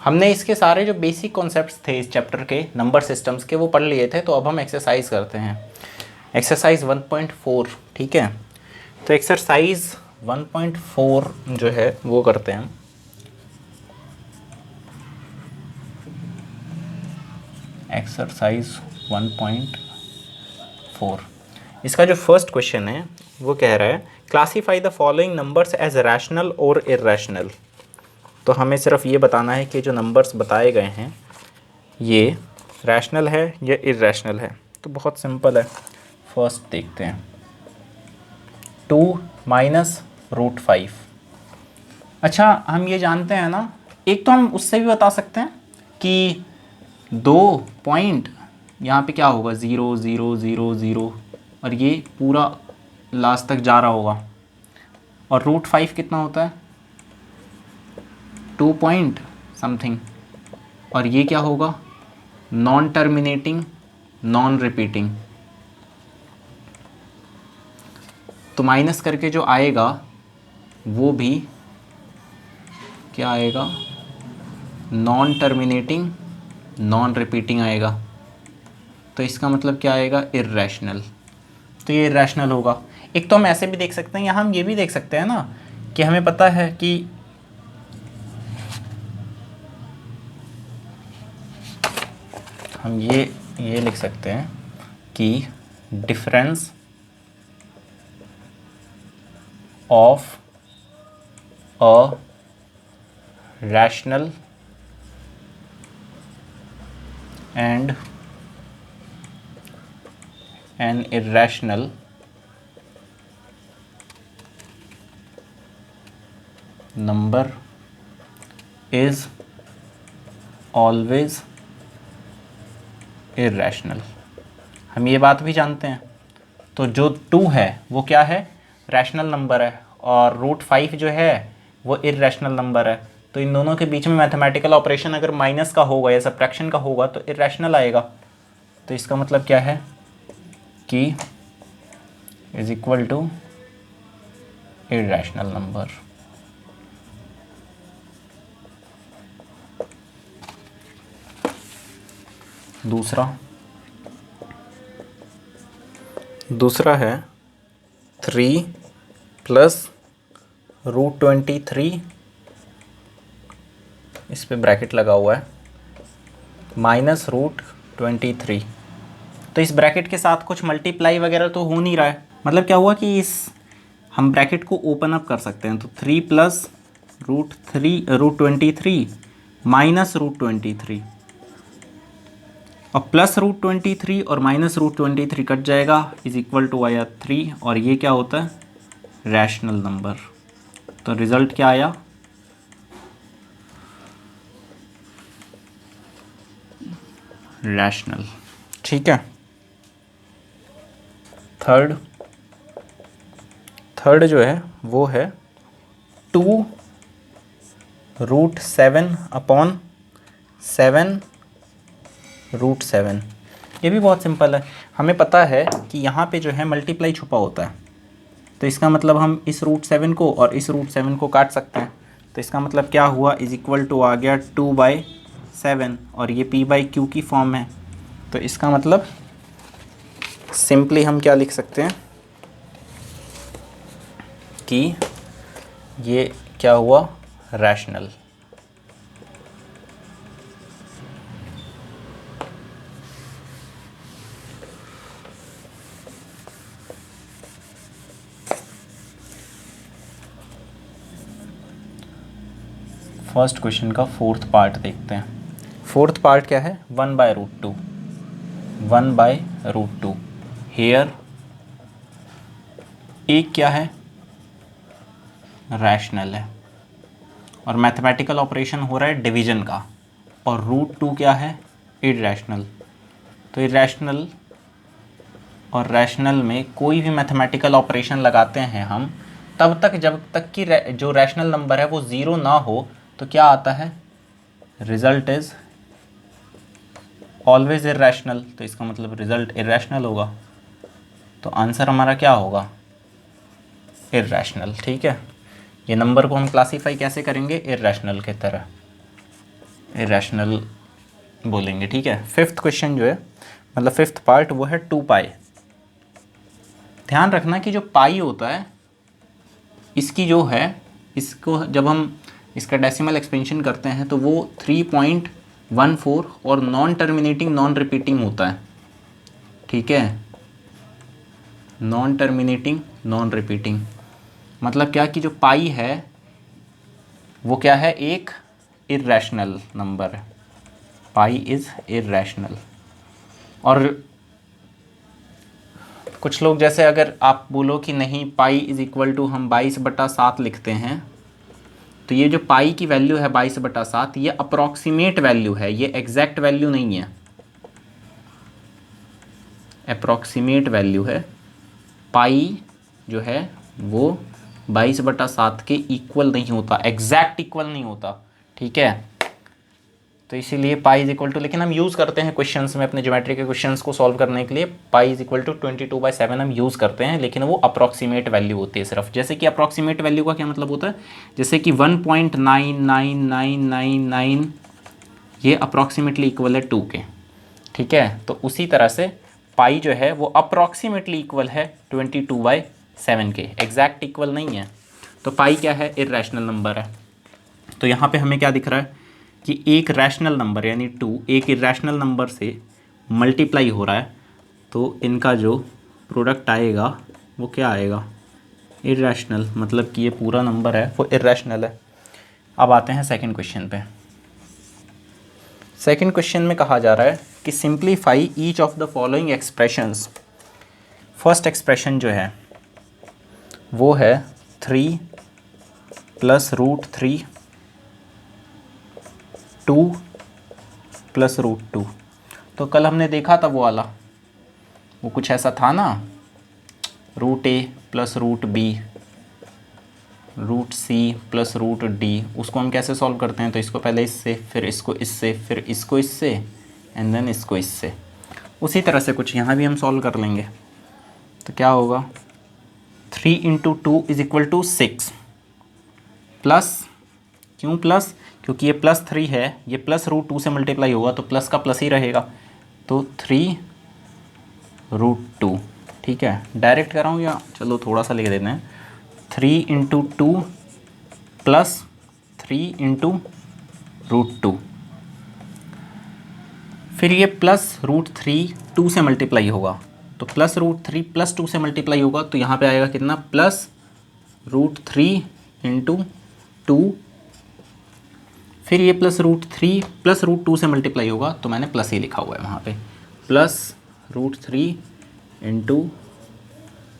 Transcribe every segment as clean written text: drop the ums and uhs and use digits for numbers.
हमने इसके सारे जो बेसिक कॉन्सेप्ट्स थे इस चैप्टर के नंबर सिस्टम्स के वो पढ़ लिए थे। तो अब हम एक्सरसाइज करते हैं, एक्सरसाइज 1.4। ठीक है, तो एक्सरसाइज 1.4 जो है वो करते हैं। एक्सरसाइज 1.4, इसका जो फर्स्ट क्वेश्चन है वो कह रहा है classify the following numbers as rational और इर्रेशनल। तो हमें सिर्फ ये बताना है कि जो नंबर्स बताए गए हैं ये रैशनल है या इर्रेशनल है। तो बहुत सिंपल है, फर्स्ट देखते हैं 2 माइनस रूट 5। अच्छा, हम ये जानते हैं ना, एक तो हम उससे भी बता सकते हैं कि 2 पॉइंट यहाँ पे क्या होगा 0 0 0 0 और ये पूरा लास्ट तक जा रहा होगा। और रूट 5 कितना होता है 2 पॉइंट समथिंग, और ये क्या होगा नॉन टर्मिनेटिंग नॉन रिपीटिंग। तो माइनस करके जो आएगा वो भी क्या आएगा नॉन टर्मिनेटिंग नॉन रिपीटिंग आएगा। तो इसका मतलब क्या आएगा इर्रेशनल। तो ये इर्रेशनल होगा। एक तो हम ऐसे भी देख सकते हैं, या हम ये भी देख सकते हैं ना कि हमें पता है कि हम ये लिख सकते हैं कि difference of a rational and N irrational number is always irrational. हम ये बात भी जानते हैं। तो जो 2 है वो क्या है रैशनल नंबर है, और रूट 5 जो है वो इर्रेशनल नंबर है। तो इन दोनों के बीच में मैथमेटिकल ऑपरेशन अगर माइनस का होगा या सब्ट्रैक्शन का होगा तो इर्रेशनल आएगा। तो इसका मतलब क्या है कि is equal to irrational number. दूसरा है 3 प्लस रूट 23, इस पे ब्रैकेट लगा हुआ है, माइनस रूट 23। तो इस ब्रैकेट के साथ कुछ मल्टीप्लाई वगैरह तो हो नहीं रहा है। मतलब क्या हुआ कि इस हम ब्रैकेट को ओपन अप कर सकते हैं। तो 3 प्लस रूट 23 माइनस रूट 23, और प्लस रूट 23 और माइनस रूट 23 कट जाएगा, इज इक्वल टू आया 3, और ये क्या होता है रैशनल नंबर। तो रिजल्ट क्या आया रैशनल। ठीक है, थर्ड जो है वो है 2 रूट 7 अपॉन 7 रूट 7। ये भी बहुत सिंपल है। हमें पता है कि यहाँ पे जो है मल्टीप्लाई छुपा होता है। तो इसका मतलब हम इस रूट 7 को और इस रूट 7 को काट सकते हैं। तो इसका मतलब क्या हुआ इज इक्वल टू आ गया 2/7, और ये p/q की फॉर्म है। तो इसका मतलब सिंपली हम क्या लिख सकते हैं कि ये क्या हुआ रैशनल। फर्स्ट क्वेश्चन का फोर्थ पार्ट देखते हैं। फोर्थ पार्ट क्या है 1/√2, 1/√2। हेयर एक क्या है रैशनल है, और मैथमेटिकल ऑपरेशन हो रहा है डिवीजन का, और √2 क्या है इर्रेशनल। तो इर्रेशनल और रैशनल में कोई भी मैथमेटिकल ऑपरेशन लगाते हैं हम तब तक जब तक कि जो रैशनल नंबर है वो 0 ना हो। तो क्या आता है रिजल्ट इज ऑलवेज इर्रेशनल। तो इसका मतलब रिजल्ट इर्रेशनल होगा। तो आंसर हमारा क्या होगा इर्रेशनल। ठीक है, ये नंबर को हम क्लासीफाई कैसे करेंगे इर्रेशनल की तरह। इरेशनल बोलेंगे, ठीक है। फिफ्थ क्वेश्चन जो है, मतलब फिफ्थ पार्ट, वो है 2 पाई। ध्यान रखना कि जो पाई होता है इसकी जो है, इसको जब हम इसका डेसिमल एक्सपेंशन करते हैं तो वो 3.14 और नॉन टर्मिनेटिंग नॉन रिपीटिंग होता है, ठीक है। नॉन टर्मिनेटिंग नॉन रिपीटिंग मतलब क्या कि जो पाई है वो क्या है, एक इर्रेशनल नंबर है। पाई इज़ इर्रेशनल। और कुछ लोग, जैसे अगर आप बोलो कि नहीं पाई इज़ इक्वल टू हम 22/7 लिखते हैं, तो ये जो पाई की वैल्यू है 22/7, ये अप्रॉक्सीमेट वैल्यू है, ये एग्जैक्ट वैल्यू नहीं है, अप्रॉक्सीमेट वैल्यू है। पाई जो है वो 22/7 के इक्वल नहीं होता, एग्जैक्ट इक्वल नहीं होता, ठीक है। तो इसीलिए पाई इज इक्वल टू, लेकिन हम यूज़ करते हैं क्वेश्चंस में, अपने ज्योमेट्री के क्वेश्चंस को सॉल्व करने के लिए पाई इज इक्वल टू 22/7 हम यूज़ करते हैं, लेकिन वो अप्रॉक्सीमेट वैल्यू होती है सिर्फ। जैसे कि अप्रॉक्सीमेट वैल्यू का क्या मतलब होता है, जैसे कि 1.99999 ये अप्रॉक्सीमेटली इक्वल है 2 के, ठीक है। तो उसी तरह से पाई जो है वो अप्रॉक्सीमेटली इक्वल है 22/7 के, एग्जैक्ट इक्वल नहीं है। तो पाई क्या है, इर्रेशनल नंबर है। तो यहाँ पे हमें क्या दिख रहा है कि एक रैशनल नंबर यानी 2 एक इरेशनल नंबर से मल्टीप्लाई हो रहा है, तो इनका जो प्रोडक्ट आएगा वो क्या आएगा, इरेशनल, मतलब कि ये पूरा नंबर है वो इरेशनल है। अब आते हैं सेकंड क्वेश्चन पे। सेकंड क्वेश्चन में कहा जा रहा है कि simplify each of the following expressions. First expression जो है वो है 3 + √3 2 + √2। तो कल हमने देखा था वो वाला, वो कुछ ऐसा था ना, √a + √b √c + √d। उसको हम कैसे सॉल्व करते हैं, तो इसको पहले इससे, फिर इसको इससे, फिर इसको इससे, एंड देन इसको इससे। उसी तरह से कुछ यहाँ भी हम सॉल्व कर लेंगे। तो क्या होगा, 3 × 2 = 6 प्लस, क्यों प्लस, क्योंकि ये +3 है, ये +√2 से मल्टीप्लाई होगा तो प्लस का प्लस ही रहेगा, तो 3√2, ठीक है। डायरेक्ट कर रहा हूँ या चलो थोड़ा सा लिख देते हैं, 3 × 2 + 3 × √2, फिर ये +√3 2 से मल्टीप्लाई होगा, तो +√3 + 2 से मल्टीप्लाई होगा, तो यहाँ पे आएगा कितना, +√3 × 2, फिर ये +√3 + √2 से मल्टीप्लाई होगा, तो मैंने प्लस ही लिखा हुआ है वहाँ पे, +√3 ×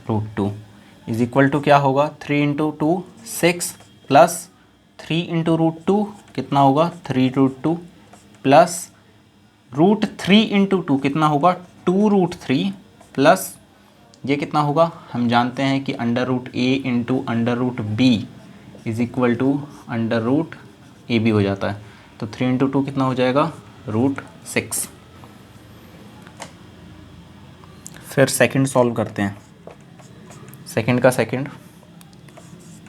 √2 इज इक्वल टू क्या होगा, 3 × 2 6 प्लस 3 × √2 कितना होगा, 3√2 प्लस √3 × 2 कितना होगा, 2√3 प्लस ये कितना होगा, हम जानते हैं कि √a × √b is equal to √ab हो जाता है, तो 3 × 2 कितना हो जाएगा, √6। फिर सेकंड सॉल्व करते हैं। सेकंड का सेकंड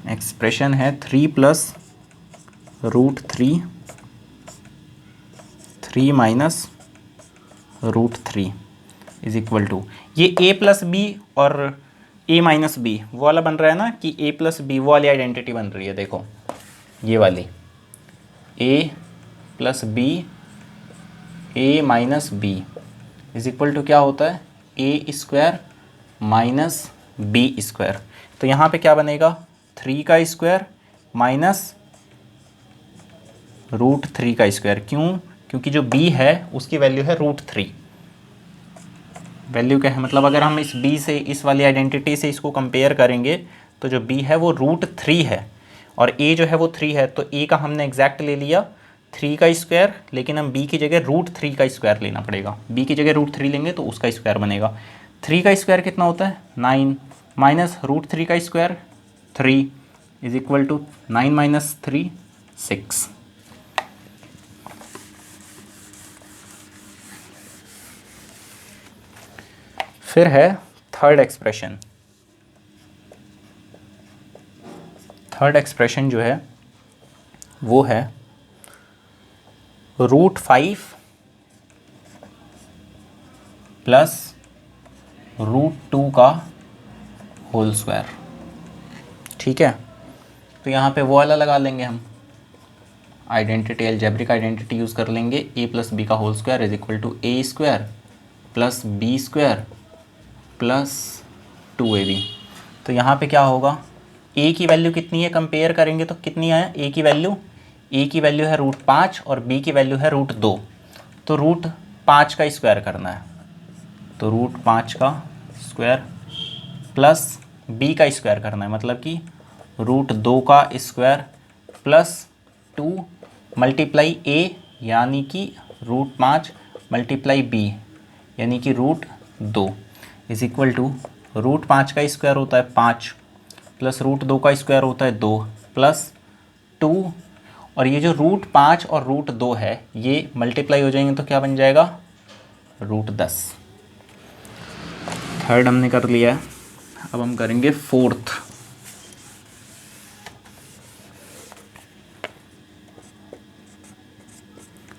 एक्सप्रेशन है 3 + √3 3 - √3 इज इक्वल टू, ये a + b और a - b वो वाला बन रहा है ना, कि a + b वो वाली आइडेंटिटी बन रही है, देखो ये वाली a + b a - b is equal to क्या होता है, a² - b²। तो यहाँ पे क्या बनेगा, 3 का स्क्वायर माइनस √3 का स्क्वायर, क्यों, क्योंकि जो b है उसकी वैल्यू है √3। वैल्यू क्या है, मतलब अगर हम इस b से, इस वाली आइडेंटिटी से इसको कंपेयर करेंगे, तो जो b है वो √3 है और a जो है वो 3 है, तो a का हमने एग्जैक्ट ले लिया 3 का स्क्वायर, लेकिन हम b की जगह √3 का स्क्वायर लेना पड़ेगा। b की जगह √3 लेंगे तो उसका स्क्वायर बनेगा। 3 का स्क्वायर कितना होता है, 9 माइनस √3 का स्क्वायर 3 इज इक्वल टू 9 - 3 6। फिर है थर्ड एक्सप्रेशन। थर्ड एक्सप्रेशन जो है वो है √5 प्लस √2 का होल स्क्वायर। ठीक है, तो यहाँ पे वो वाला लगा लेंगे हम, आइडेंटिटी, अलजेब्रिक आइडेंटिटी यूज़ कर लेंगे। a प्लस बी का whole square is equal to a square plus b square plus 2ab। तो यहाँ पे क्या होगा, a की वैल्यू कितनी है, कंपेयर करेंगे तो कितनी है a की वैल्यू, a की वैल्यू है √5 और b की वैल्यू है √2। तो √5 का स्क्वायर करना है, तो √5 का स्क्वायर प्लस b का स्क्वायर करना है, मतलब कि √2 का स्क्वायर प्लस 2 मल्टीप्लाई a यानी कि √5 मल्टीप्लाई b यानी कि √2 इज इक्वल टू √5 का स्क्वायर होता है 5 प्लस √2 का स्क्वायर होता है 2 प्लस 2, और ये जो √5 और √2 है ये मल्टीप्लाई हो जाएंगे तो क्या बन जाएगा, √10। थर्ड हमने कर लिया है, अब हम करेंगे fourth.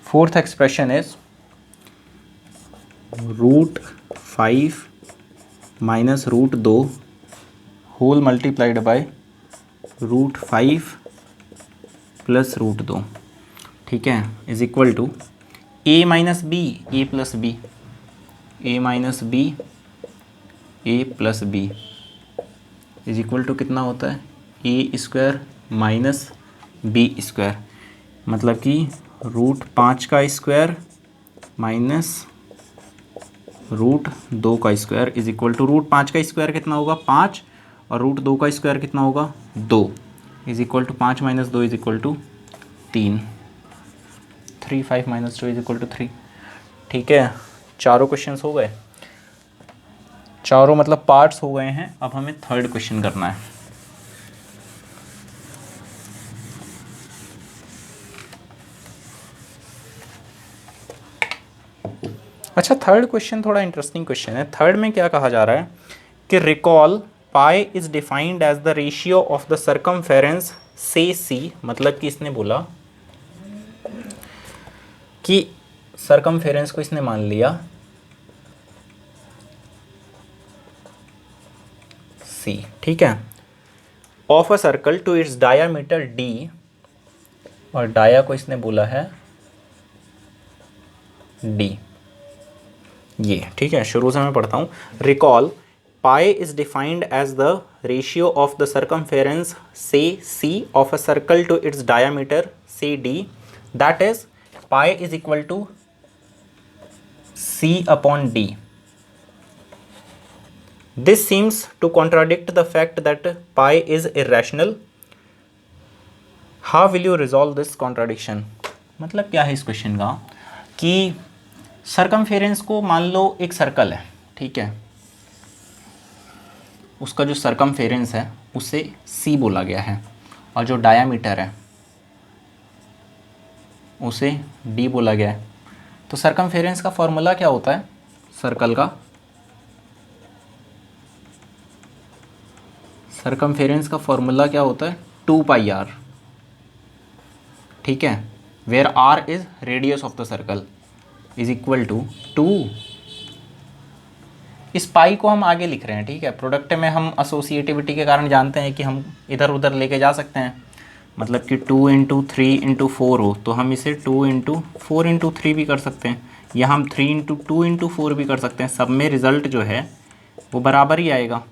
Fourth expression is √5 minus √2 whole multiplied by √5 plus √2। ठीक है, is equal to a minus b, a plus b, a minus b, a plus b is equal to कितना होता है, a square minus b square, मतलब कि √5 का square minus √2 का square is equal to √5 का स्क्वायर कितना होगा 5 और √2 का स्क्वायर कितना होगा 2 is equal to 5 minus 2 is equal to 3, 5 minus 2 is equal to 3। ठीक है, चारों क्वेश्चंस हो गए, चारों मतलब पार्ट्स हो गए हैं। अब हमें थर्ड क्वेश्चन करना है। अच्छा, थर्ड क्वेश्चन थोड़ा इंटरेस्टिंग क्वेश्चन है। थर्ड में क्या कहा जा रहा है कि recall pi is defined as the ratio of the circumference say C, मतलब कि इसने बोला कि सर्कमफेरेंस को इसने मान लिया C, ठीक है, of a circle to its diameter D, और डाया को इसने बोला है D। ये ठीक है, शुरू से मैं पढ़ता हूँ। Recall pi is defined as the ratio of the circumference say C of a circle to its diameter say D, that is pi is equal to C upon D। This seems to contradict the fact that pi is irrational. How will you resolve this contradiction? मतलब क्या है इस question का कि circumference को मान लो एक circle है, ठीक है, उसका जो सर्कमफेरेंस है उसे C बोला गया है और जो डायामीटर है उसे D बोला गया है। तो सर्कमफेरेंस का फॉर्मूला क्या होता है सर्कल का, सर्कमफेरेंस का फॉर्मूला क्या होता है 2πr, ठीक है, where r is radius of the circle is equal to 2। इस पाई को हम आगे लिख रहे हैं, ठीक है, प्रोडक्ट में हम एसोसिएटिविटी के कारण जानते हैं कि हम इधर उधर लेके जा सकते हैं, मतलब कि 2 × 3 × 4 हो तो हम इसे 2 × 4 × 3 भी कर सकते हैं, या हम 3 × 2 × 4 भी कर सकते हैं, सब में रिजल्ट जो है वो बराबर ही आएगा।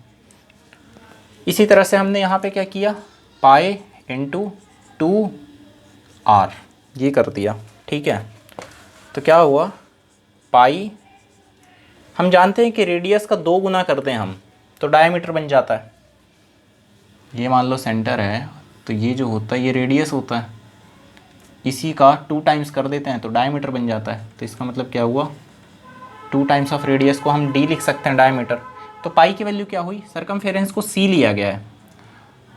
इसी तरह से हमने यहाँ पे क्या किया, पाई × 2r ये कर दिया, ठीक है। तो क्या हुआ, पाई हम जानते हैं कि रेडियस का 2 गुना कर दें हम तो डायमीटर बन जाता है। ये मान लो सेंटर है तो ये जो होता है ये रेडियस होता है, इसी का 2 टाइम्स कर देते हैं तो डायमीटर बन जाता है। तो इसका मतलब क्या हुआ, 2 टाइम्स ऑफ रेडियस को हम d लिख सकते हैं डायमीटर। तो पाई की वैल्यू क्या हुई, सर्कमफेरेंस को C लिया गया है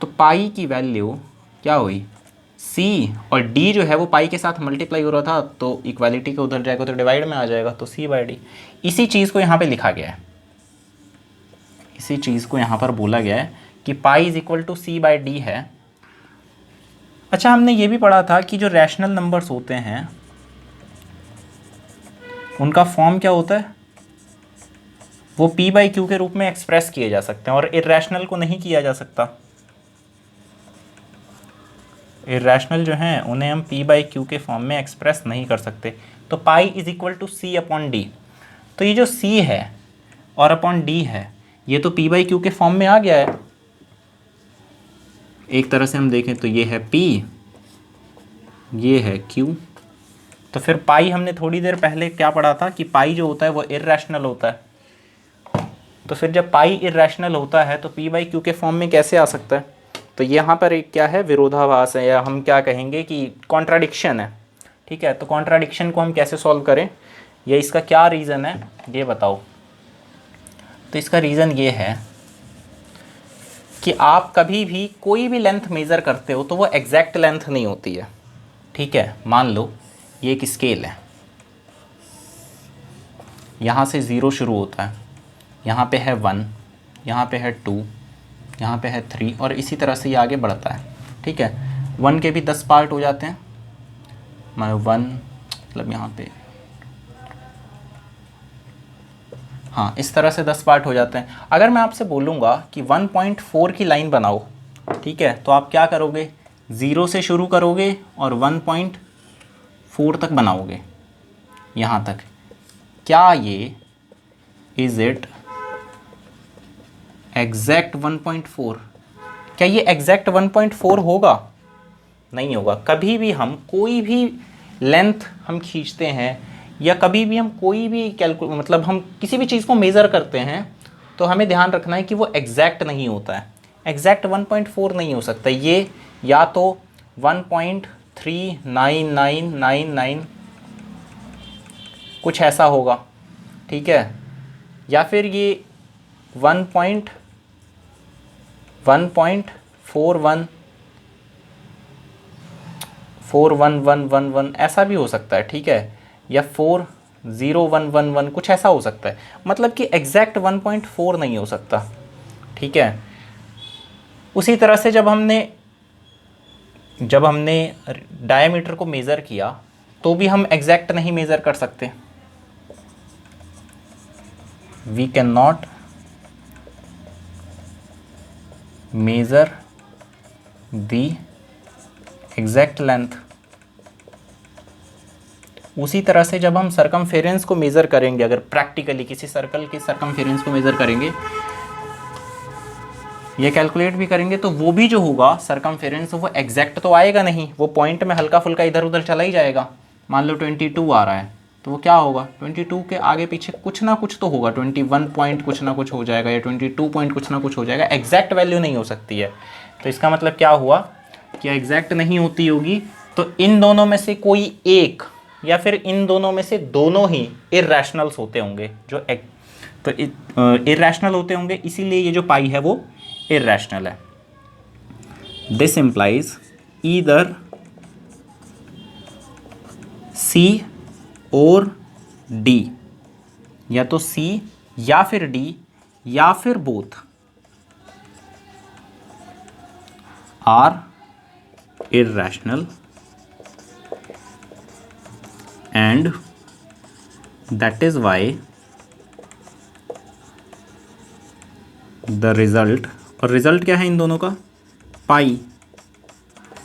तो पाई की वैल्यू क्या हुई C, और D जो है वो पाई के साथ मल्टीप्लाई हो रहा था तो इक्वालिटी के उधर जाएगा तो डिवाइड में आ जाएगा तो C/D। इसी चीज़ को यहाँ पे लिखा गया है, इसी चीज़ को यहाँ पर बोला गया है कि पाई इज इक्वल टू C/D है। अच्छा, हमने ये भी पढ़ा था कि जो रैशनल नंबर्स होते हैं उनका फॉर्म क्या होता है, वो p बाई क्यू के रूप में एक्सप्रेस किए जा सकते हैं और इर्रेशनल को नहीं किया जा सकता। इर्रेशनल जो हैं उन्हें हम p बाई क्यू के फॉर्म में एक्सप्रेस नहीं कर सकते। तो pi is equal to C upon D. तो ये जो c है और अपॉन d है ये तो p बाई क्यू के फॉर्म में आ गया है। एक तरह से हम देखें तो ये है p, ये है q। तो फिर पाई हमने थोड़ी देर पहले क्या पढ़ा था कि पाई जो होता है वो इर्रेशनल होता है। तो फिर जब पाई इर्रेशनल होता है तो p बाई क्यू के फॉर्म में कैसे आ सकता है। तो यहाँ पर एक क्या है, विरोधाभास है, या हम क्या कहेंगे कि कॉन्ट्राडिक्शन है। ठीक है, तो कॉन्ट्राडिक्शन को हम कैसे सॉल्व करें या इसका क्या रीज़न है ये बताओ। तो इसका रीज़न ये है कि आप कभी भी कोई भी लेंथ मेज़र करते हो तो वो एग्जैक्ट लेंथ नहीं होती है। ठीक है, मान लो ये एक स्केल है, यहाँ से 0 शुरू होता है, यहाँ पे है 1, यहाँ पे है 2, यहाँ पे है 3 और इसी तरह से ये आगे बढ़ता है। ठीक है, 1 के भी 10 पार्ट हो जाते हैं, मैं 1 मतलब यहाँ पे, हाँ इस तरह से 10 पार्ट हो जाते हैं। अगर मैं आपसे बोलूँगा कि 1.4 की लाइन बनाओ, ठीक है, तो आप क्या करोगे, 0 से शुरू करोगे और 1.4 तक बनाओगे, यहाँ तक। क्या ये इज़ इट एग्जैक्ट 1.4? क्या ये एग्जैक्ट 1.4 होगा? नहीं होगा। कभी भी हम कोई भी लेंथ हम खींचते हैं या कभी भी हम कोई भी मतलब हम किसी भी चीज़ को मेज़र करते हैं तो हमें ध्यान रखना है कि वो एग्जैक्ट नहीं होता है। एग्जैक्ट 1.4 नहीं हो सकता, ये या तो 1.39999 कुछ ऐसा होगा, ठीक है, या फिर ये 1.41 ऐसा भी हो सकता है। ठीक है, या 40111 कुछ ऐसा हो सकता है, मतलब कि एग्जैक्ट 1.4 नहीं हो सकता। ठीक है, उसी तरह से जब हमने डायमीटर को मेज़र किया तो भी हम एग्जैक्ट नहीं मेज़र कर सकते। We can not measure the exact length. उसी तरह से जब हम सरकमफेरेंस को मेज़र करेंगे, अगर प्रैक्टिकली किसी सर्कल के सरकमफेरेंस को मेज़र करेंगे, ये कैलकुलेट भी करेंगे, तो वो भी जो होगा सरकमफेरेंस वो एग्जैक्ट तो आएगा नहीं, वो पॉइंट में हल्का फुल्का इधर उधर चला ही जाएगा। मान लो 22 आ रहा है तो वो क्या होगा, 22 के आगे पीछे कुछ ना कुछ तो होगा, 21 पॉइंट कुछ ना कुछ हो जाएगा या 22 पॉइंट कुछ ना कुछ हो जाएगा। एग्जैक्ट वैल्यू नहीं हो सकती है। तो इसका मतलब क्या हुआ कि एग्जैक्ट नहीं होती होगी, तो इन दोनों में से कोई एक या फिर इन दोनों में से दोनों ही इर्रेशनल्स होते होंगे, जो इर्रेशनल होते होंगे, इसीलिए ये जो पाई है वो इर्रेशनल है। दिस इम्प्लाइज ईदर C और D, या तो C या फिर D या फिर both are irrational and that is why the result, और रिजल्ट क्या है इन दोनों का, पाई।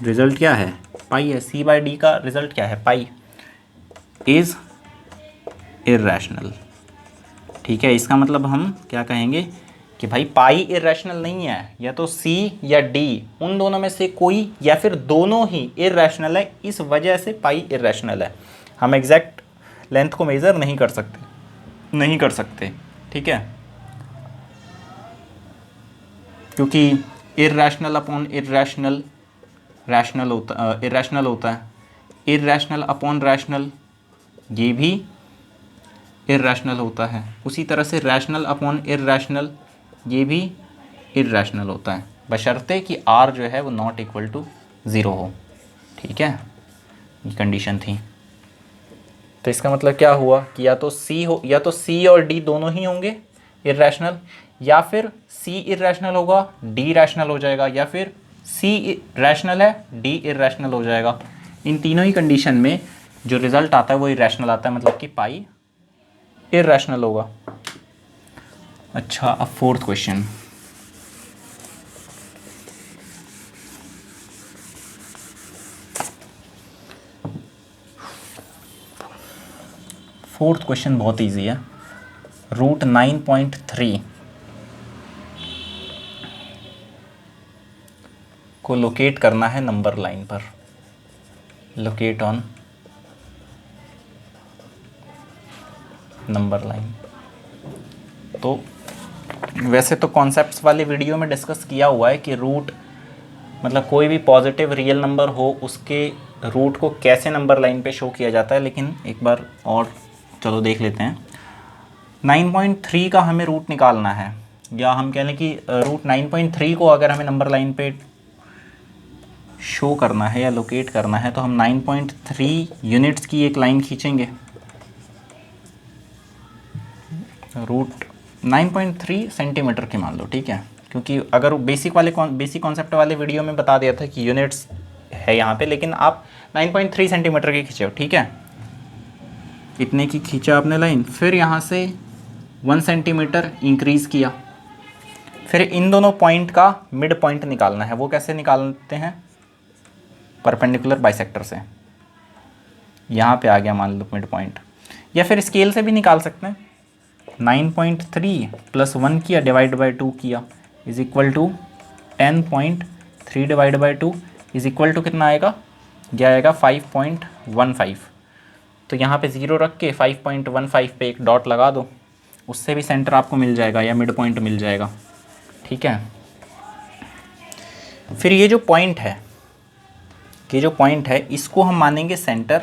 रिजल्ट क्या है, पाई है। C बाई D का रिजल्ट क्या है, पाई, इज इर्रेशनल। ठीक है, इसका मतलब हम क्या कहेंगे कि भाई पाई इर्रेशनल नहीं है, या तो C या D उन दोनों में से कोई या फिर दोनों ही इर्रेशनल है, इस वजह से पाई इर्रेशनल है। हम एग्जैक्ट लेंथ को मेज़र नहीं कर सकते। ठीक है, क्योंकि इर्रेशनल अपॉन इर्रेशनल रैशनल होता इर्रेशनल होता है, इर्रेशनल अपॉन रैशनल ये भी इर्रेशनल होता है, उसी तरह से रैशनल अपॉन इर्रेशनल ये भी इर्रेशनल होता है, बशर्ते कि R जो है वो नॉट इक्वल टू 0 हो। ठीक है, ये कंडीशन थी। तो इसका मतलब क्या हुआ कि या तो C और D दोनों ही होंगे इर्रेशनल, या फिर C इर्रेशनल होगा, D रैशनल हो जाएगा, या फिर C रैशनल है, D इर्रेशनल हो जाएगा। इन तीनों ही कंडीशन में जो रिज़ल्ट आता है वो इर्रेशनल आता है, मतलब कि पाई इररेशनल होगा। अच्छा, अब फोर्थ क्वेश्चन। फोर्थ क्वेश्चन बहुत इजी है। रूट 9.3 को लोकेट करना है नंबर लाइन पर। Locate on number line. तो वैसे तो कॉन्सेप्ट्स वाले वीडियो में डिस्कस किया हुआ है कि रूट मतलब कोई भी पॉजिटिव रियल नंबर हो उसके रूट को कैसे नंबर लाइन पे शो किया जाता है, लेकिन एक बार और चलो देख लेते हैं। 9.3 का हमें रूट निकालना है, या हम कह लें कि रूट 9.3 को अगर हमें नंबर लाइन पे शो करना है या लोकेट करना है तो हम 9.3 यूनिट्स की एक लाइन खींचेंगे। रूट 9.3 सेंटीमीटर की मान लो, ठीक है, क्योंकि अगर बेसिक कॉन्सेप्ट वाले वीडियो में बता दिया था कि यूनिट्स है यहाँ पे, लेकिन आप 9.3 सेंटीमीटर की खींचे हो, ठीक है। इतने की खींचा आपने लाइन, फिर यहाँ से 1 सेंटीमीटर इंक्रीज़ किया, फिर इन दोनों पॉइंट का मिड पॉइंट निकालना है। वो कैसे निकालते हैं? परपेंडिकुलर बाइसेक्टर से। यहाँ पे आ गया मान लो मिड पॉइंट, या फिर स्केल से भी निकाल सकते हैं। 9.3 प्लस 1 किया डिवाइड बाई 2 किया is equal to 10.3 divide by 2 is equal to कितना आएगा? क्या आएगा? 5.15। तो यहाँ पे 0 रख के 5.15 पे एक डॉट लगा दो, उससे भी सेंटर आपको मिल जाएगा या मिड पॉइंट मिल जाएगा, ठीक है। फिर ये जो पॉइंट है इसको हम मानेंगे सेंटर,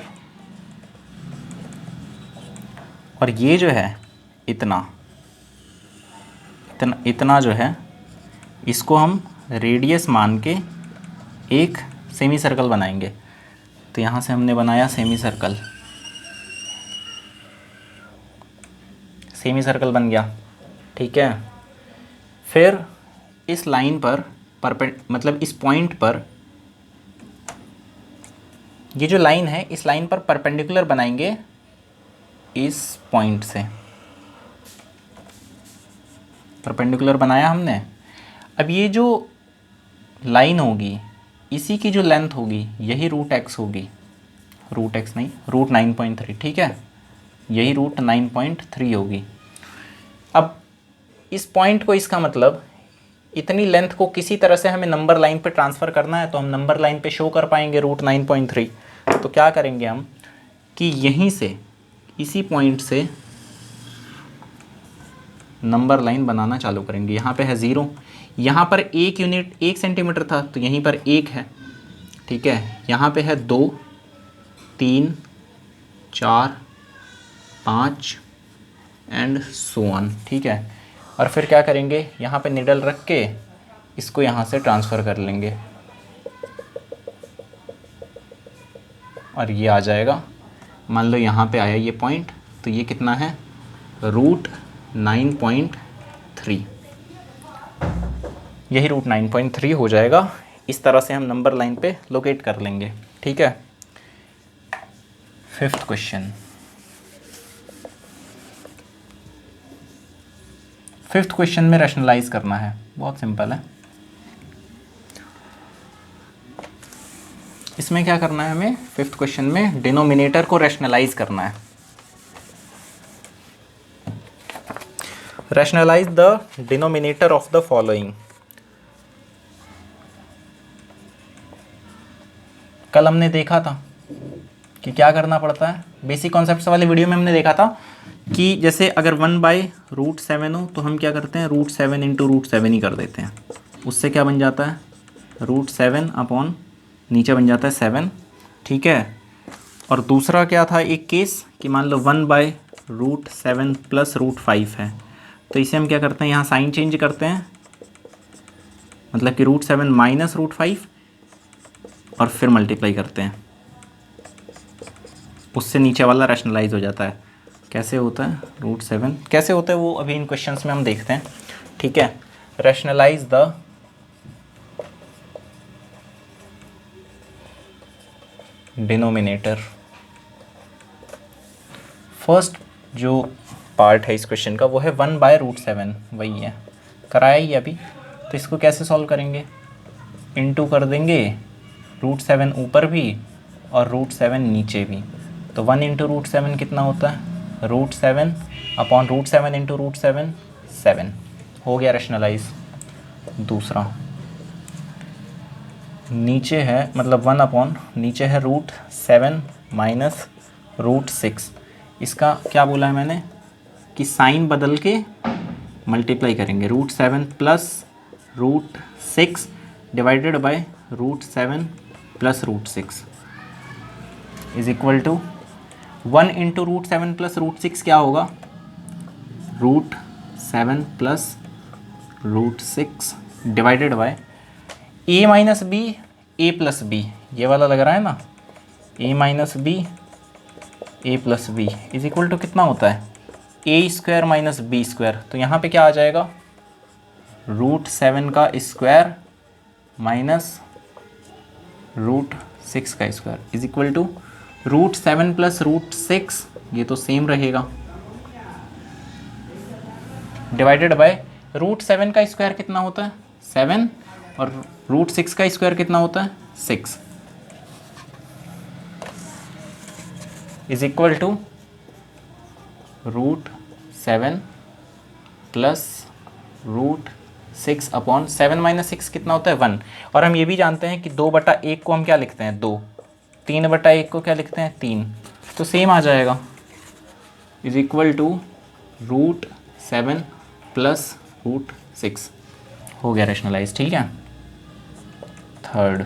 और ये जो है इतना जो है इसको हम रेडियस मान के एक सेमी सर्कल बनाएंगे। तो यहाँ से हमने बनाया सेमी सर्कल बन गया, ठीक है। फिर इस लाइन पर मतलब इस पॉइंट पर, ये जो लाइन है इस लाइन पर परपेंडिकुलर बनाएंगे इस पॉइंट से। परपेंडिकुलर बनाया हमने। अब ये जो लाइन होगी इसी की जो लेंथ होगी यही रूट एक्स होगी, रूट 9.3, ठीक है, यही रूट 9.3 होगी। अब इस पॉइंट को, इसका मतलब इतनी लेंथ को किसी तरह से हमें नंबर लाइन पे ट्रांसफ़र करना है, तो हम नंबर लाइन पे शो कर पाएंगे रूट 9.3। तो क्या करेंगे हम कि यहीं से इसी पॉइंट से नंबर लाइन बनाना चालू करेंगे। यहाँ पे है 0, यहाँ पर 1 सेंटीमीटर था तो यहीं पर 1 है, ठीक है। यहाँ पे है 2, 3, 4, 5 एंड सो ऑन, ठीक है। और फिर क्या करेंगे, यहाँ पे निडल रख के इसको यहाँ से ट्रांसफ़र कर लेंगे और ये आ जाएगा। मान लो यहाँ पे आया ये पॉइंट, तो ये कितना है? रूट 9.3। यही रूट 9.3 हो जाएगा। इस तरह से हम नंबर लाइन पे लोकेट कर लेंगे, ठीक है। फिफ्थ क्वेश्चन में रैशनलाइज करना है, बहुत सिंपल है। इसमें क्या करना है हमें? फिफ्थ क्वेश्चन में डिनोमिनेटर को रैशनलाइज करना है। Rationalise the denominator of the following. कल हमने देखा था कि क्या करना पड़ता है। बेसिक कॉन्सेप्ट्स वाले वीडियो में हमने देखा था कि जैसे अगर 1/√7 हो तो हम क्या करते हैं, √7 इंटू √7 ही कर देते हैं। उससे क्या बन जाता है? √7 अपॉन नीचे बन जाता है 7, ठीक है। और दूसरा क्या था एक केस कि मान लो 1/√7 प्लस √5 है, तो इसे हम क्या करते हैं, यहाँ साइन चेंज करते हैं, मतलब कि √7 माइनस √5 और फिर मल्टीप्लाई करते हैं, उससे नीचे वाला रैशनलाइज हो जाता है। कैसे होता है? √7 कैसे होता है वो अभी इन क्वेश्चंस में हम देखते हैं, ठीक है। Rationalise the denominator. फर्स्ट जो पार्ट है इस क्वेश्चन का, वो है 1/√7, वही है, कराया ही अभी। तो इसको कैसे सॉल्व करेंगे, इनटू कर देंगे √7 ऊपर भी और √7 नीचे भी। तो 1 × √7 कितना होता है, √7 अपॉन √7 × √7 7, हो गया रैशनलाइज। दूसरा नीचे है, मतलब 1 अपॉन नीचे है √7 माइनस √6, इसका क्या बोला है मैंने कि साइन बदल के मल्टीप्लाई करेंगे, √7 plus √6 divided by √7 plus √6 is equal to 1 × √7 plus √6 क्या होगा, √7 plus √6 divided by a minus b a plus b, ये वाला लग रहा है ना, a minus b a plus b is equal to कितना होता है, a² माइनस b²। तो यहाँ पे क्या आ जाएगा, √7 का स्क्वायर माइनस √6 का square is equal to √7 plus √6, ये तो सेम रहेगा, डिवाइडेड बाय √7 का स्क्वायर कितना होता है 7 और √6 का स्क्वायर कितना होता है 6 is equal to √7 plus √6 upon 7 minus 6 कितना होता है 1। और हम ये भी जानते हैं कि 2/1 को हम क्या लिखते हैं 2, 3/1 को क्या लिखते हैं 3, तो सेम आ जाएगा, इज इक्वल टू √7 प्लस √6, हो गया रैशनलाइज। ठीक है, थर्ड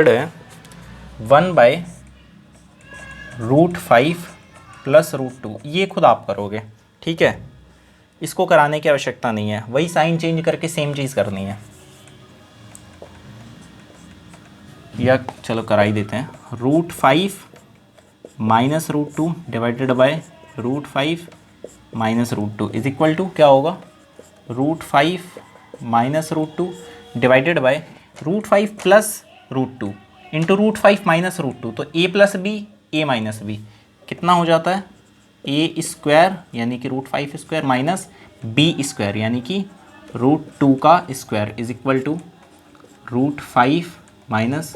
है 1/√5 प्लस √2, ये खुद आप करोगे, ठीक है, इसको कराने की आवश्यकता नहीं है, वही साइन चेंज करके सेम चीज़ करनी है, या चलो करा ही देते हैं, √5 minus √2 divided by √5 minus √2 is equal to क्या होगा, √5 minus √2 divided by √5 plus √2 into √5 minus √2, तो a plus b a minus b कितना हो जाता है, a² यानी कि √5² माइनस b² यानी कि √2 का square is equal to √5 minus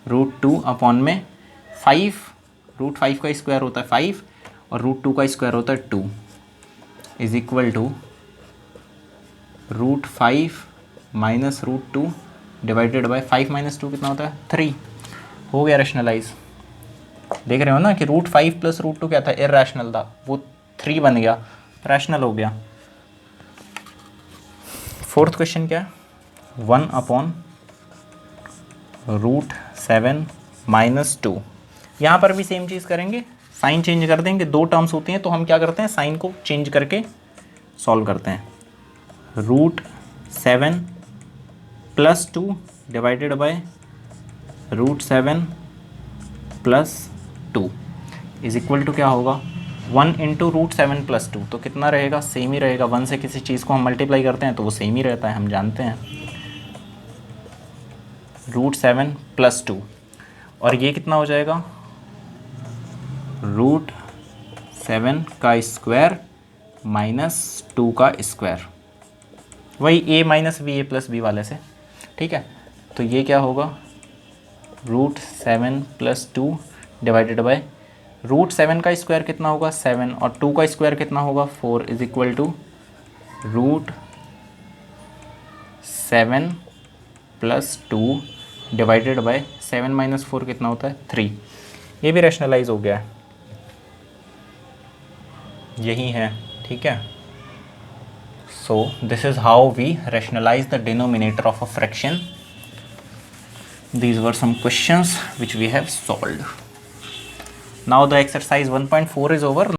√2 upon में 5, √5 का स्क्वायर होता है 5 और √2 का स्क्वायर होता है 2 is equal to √5 minus √2 divided by 5 minus 2 कितना होता है 3, हो गया रैशनलाइज। देख रहे हो ना कि √5 प्लस √2 क्या था, इरैशनल था, वो 3 बन गया, रैशनल हो गया। फोर्थ क्वेश्चन क्या है, 1 अपॉन √7 माइनस 2, यहाँ पर भी सेम चीज़ करेंगे, साइन चेंज कर देंगे, 2 टर्म्स होती हैं तो हम क्या करते हैं साइन को चेंज करके सॉल्व करते हैं, √7 plus 2 divided by √7 plus 2 is equal to क्या होगा, 1 × √7 प्लस 2, तो कितना रहेगा, सेम ही रहेगा, 1 से किसी चीज़ को हम मल्टीप्लाई करते हैं तो वो सेम ही रहता है, हम जानते हैं, √7 प्लस 2, और ये कितना हो जाएगा, √7 का स्क्वायर माइनस 2 का स्क्वायर, वही a minus b a plus b वाले से, ठीक है। तो ये क्या होगा, √7 प्लस 2 डिवाइडेड बाय √7 का स्क्वायर कितना होगा 7 और 2 का स्क्वायर कितना होगा 4 is equal to √7 plus 2 divided by 7 minus 4 कितना होता है 3, ये भी रैशनलाइज हो गया है, यही है, ठीक है। So this is how we rationalize the denominator of a fraction. These were some questions which we have solved. Now the exercise 1.4 is over.